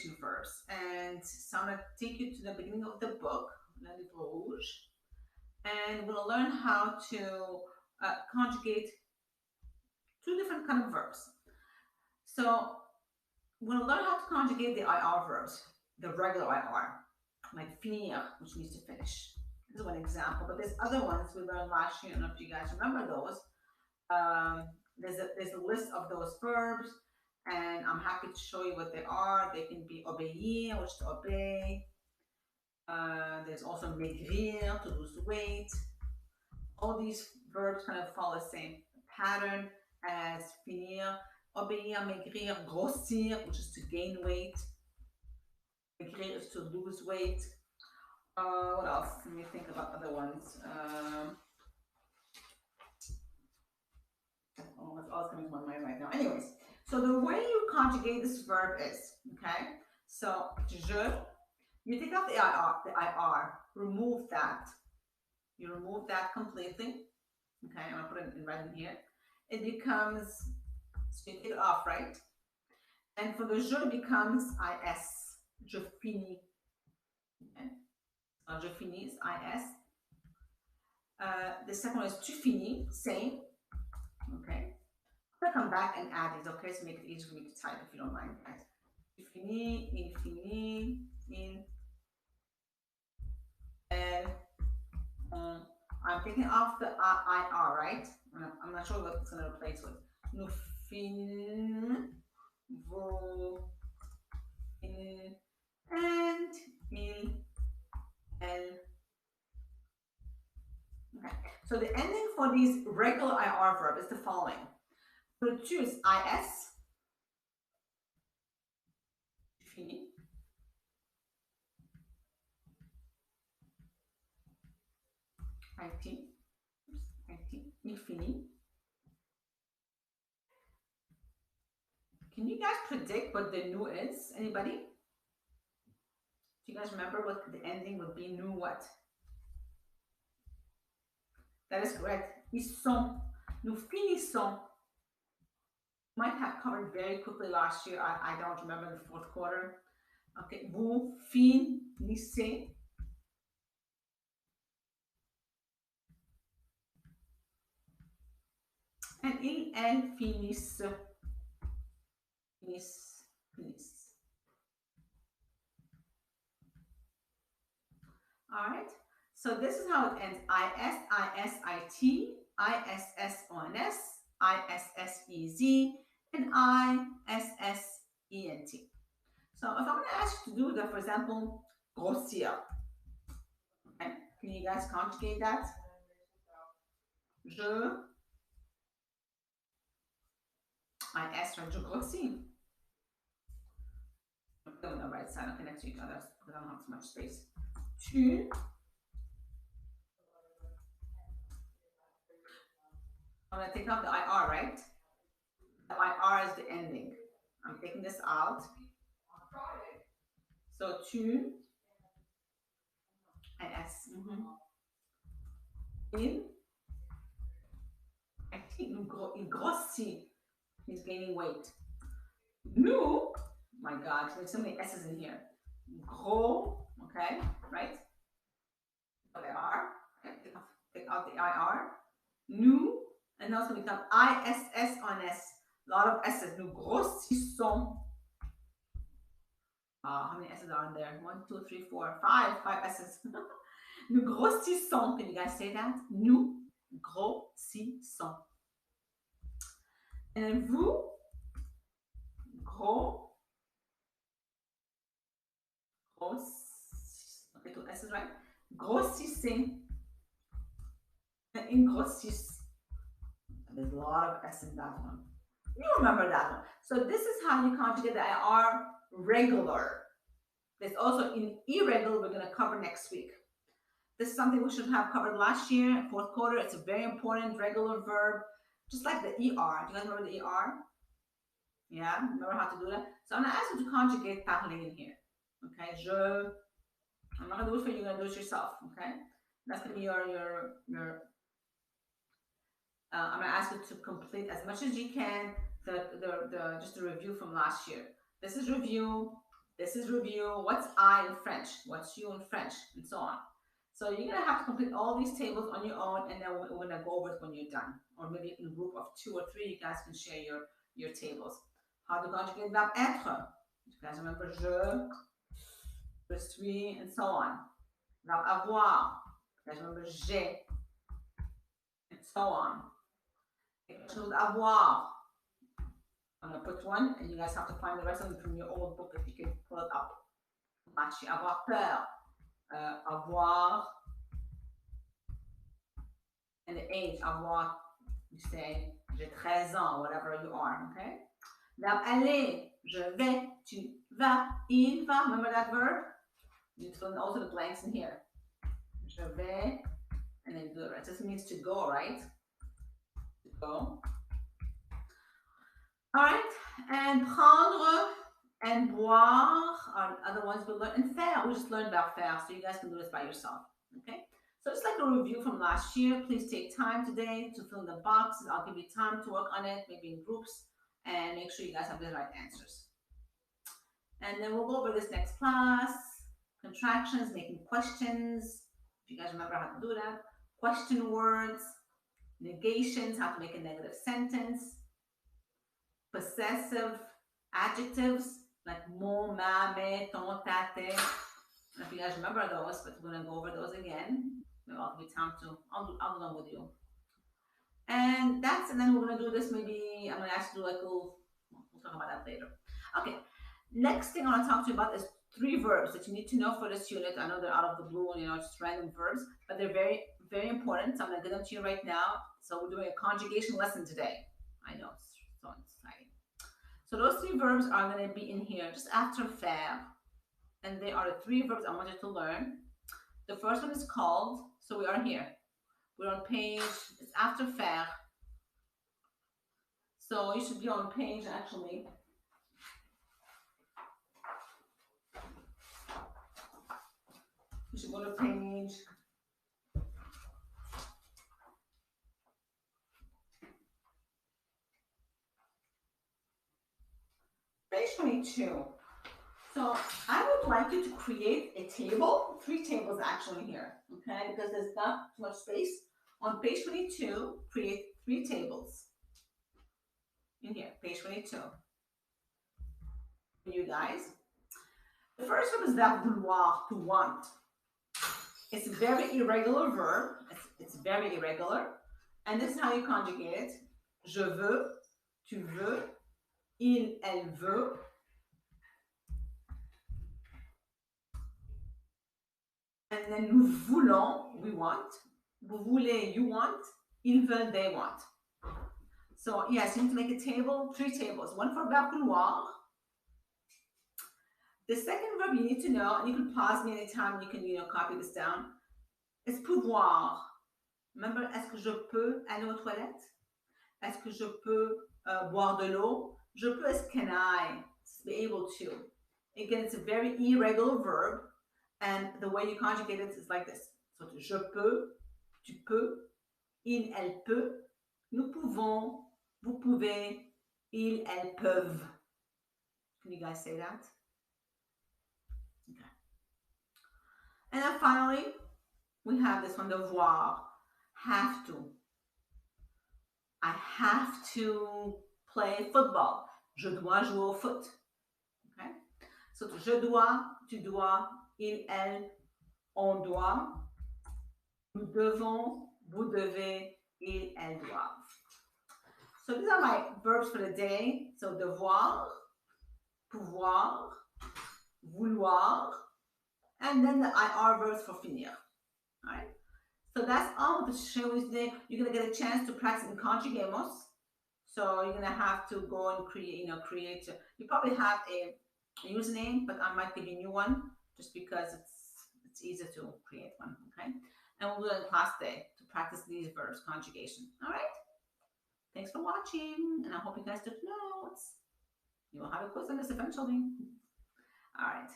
conjugation verbs. And so I'm going to take you to the beginning of the book, Le Livre Rouge, and we'll learn how to conjugate two different kind of verbs. So we'll learn how to conjugate the IR verbs, the regular IR, like finir, which means to finish. This is one example, but there's other ones we learned last year. I don't know if you guys remember those. There's a list of those verbs, and I'm happy to show you what they are. They can be obéir, which is to obey. There's also maigrir, to lose weight. All these verbs kind of follow the same pattern as finir, obéir, maigrir, grossir, which is to gain weight. Maigrir is to lose weight. What else? Let me think about other ones. What's all coming to my mind right now? Anyways, so the way you conjugate this verb is, okay? So, je, you take out the IR, remove that. You remove that completely. Okay, I'm gonna put it in writing here. It becomes, so you take it off, right? And for the je, it becomes IS. Je finis. Okay. So je finis, IS. The second one is tu finis, same. Okay. I'm gonna come back and add these, okay, to make it easier for me to type if you don't mind, guys. Tu finis, il finit, in, and I'm taking off the IR, right? I'm not sure what it's going to replace with. Nous finissons, vous, in, and, il, elle. Okay, so the ending for these regular IR verb is the following. So tu is IS, fini. IT, il finit. Can you guys predict what the nous is? Anybody? Do you guys remember what the ending would be? Nous what? That is correct. Ils sont. Nous finissons. Might have covered very quickly last year. I don't remember the fourth quarter. Okay. Vous finissez. And ils, elles finissent. Finissent. All right. So this is how it ends. IS, ISIT, ISSONS, ISSEZ, and ISSENT. So if I'm going to ask you to do that, for example, grossir. Okay. Can you guys conjugate that? Je, IS, right? Je grossis. On the right side, okay, next to each other because I don't have so much space. Tu, I'm going to take out the IR, right? The IR is the ending. I'm taking this out. So tu, IS. Il, I think il grossit. He's gaining weight. Nous, my God, there's so many S's in here. Gros, okay, right? So they are. Okay, take out the IR. Nous, and now it's going to become ISS on S. A lot of S's. Nous grossissons. How many S's are in there? 1, 2, 3, 4, 5. 5 S's. Nous grossissons. Can you guys say that? Nous grossissons. And vous, gros, okay, 2 S's, right? Grossissez. And in grossis. There's a lot of S in that one. You remember that one. So this is how you conjugate the IR regular. There's also in irregular we're going to cover next week. This is something we should have covered last year, fourth quarter. It's a very important regular verb, just like the ER. Do you guys remember the ER? Yeah, remember how to do that? So I'm going to ask you to conjugate parler in here. Okay, je. I'm not going to do it for you. You're going to do it yourself. Okay, that's going to be your I'm going to ask you to complete as much as you can the just the review from last year. This is review. This is review. What's I in French? What's you in French? And so on. So you're gonna have to complete all these tables on your own, and then we're gonna go over it when you're done. Or maybe in a group of 2 or 3, you guys can share your tables. How to conjugate verb être. You guys remember je suis, and so on. Verb avoir. You guys remember j'ai, and so on. Question with avoir. I'm gonna put one, and you guys have to find the rest of them from your old book if you can pull it up. Matcher, avoir peur, avoir, and the age, avoir, you say, j'ai 13 ans, whatever you are, okay? Verbe aller, je vais, tu vas, il va, remember that verb? You fill in also the blanks in here. Je vais, and then do the rest. This means to go, right? To go. All right, and prendre and boire are other ones we learned. And faire, we just learned about faire, so you guys can do this by yourself, okay? So it's like a review from last year. Please take time today to fill in the boxes. I'll give you time to work on it, maybe in groups, and make sure you guys have the right answers. And then we'll go over this next class. Contractions, making questions. If you guys remember how to do that. Question words, negations, how to make a negative sentence. Possessive adjectives like mon, ma, me, ton, ta, te. I don't know if you guys remember those, but we're gonna go over those again. Maybe I'll give you time to, I'll do them with you. And then we're gonna do this maybe, I'm gonna ask you to do like we'll talk about that later. Okay, next thing I wanna talk to you about is 3 verbs that you need to know for this unit. I know they're out of the blue, just random verbs, but they're very, very important. So I'm gonna give them to you right now. So we're doing a conjugation lesson today. I know, it's so exciting. So those 3 verbs are going to be in here just after faire. And they are the 3 verbs I want you to learn. The first one is called, so we are here. We're on page, it's after faire. So you should be on page actually. You should go to page. Page 22. So I would like you to create a table, 3 tables actually here, okay? Because there's not too much space. On page 22, create 3 tables. In here, page 22. For you guys. The first one is that vouloir, to want. It's a very irregular verb. It's very irregular. And this is how you conjugate it. Je veux, tu veux, il, elle veut. And then nous voulons, we want. Vous voulez, you want. Ils veulent, they want. So yes, you need to make a table, 3 tables. One for verb vouloir. The second verb you need to know, and you can pause me anytime, you can copy this down, is pouvoir. Remember, est-ce que je peux aller aux toilettes? Est-ce que je peux boire de l'eau? Je peux is can I, be able to. Again, it's a very irregular verb, and the way you conjugate it is like this. So, je peux, tu peux, il, elle peut, nous pouvons, vous pouvez, ils, elles peuvent. Can you guys say that? Okay. And then finally, we have this one, devoir, have to. I have to play football. Je dois jouer au foot. Okay? So, je dois, tu dois, il, elle, on doit, nous devons, vous devez, ils, elles doivent. So these are my verbs for the day. So devoir, pouvoir, vouloir, and then the IR verbs for finir. All right. So that's all to share with you today. You're gonna get a chance to practice in conjugamos. So you're gonna have to go and create. You probably have a username, but I might give you a new one just because it's easier to create one. Okay. And we'll do it in class day to practice these verbs, conjugation. All right. Thanks for watching, and I hope you guys took notes. You will have a quiz on this eventually. All right.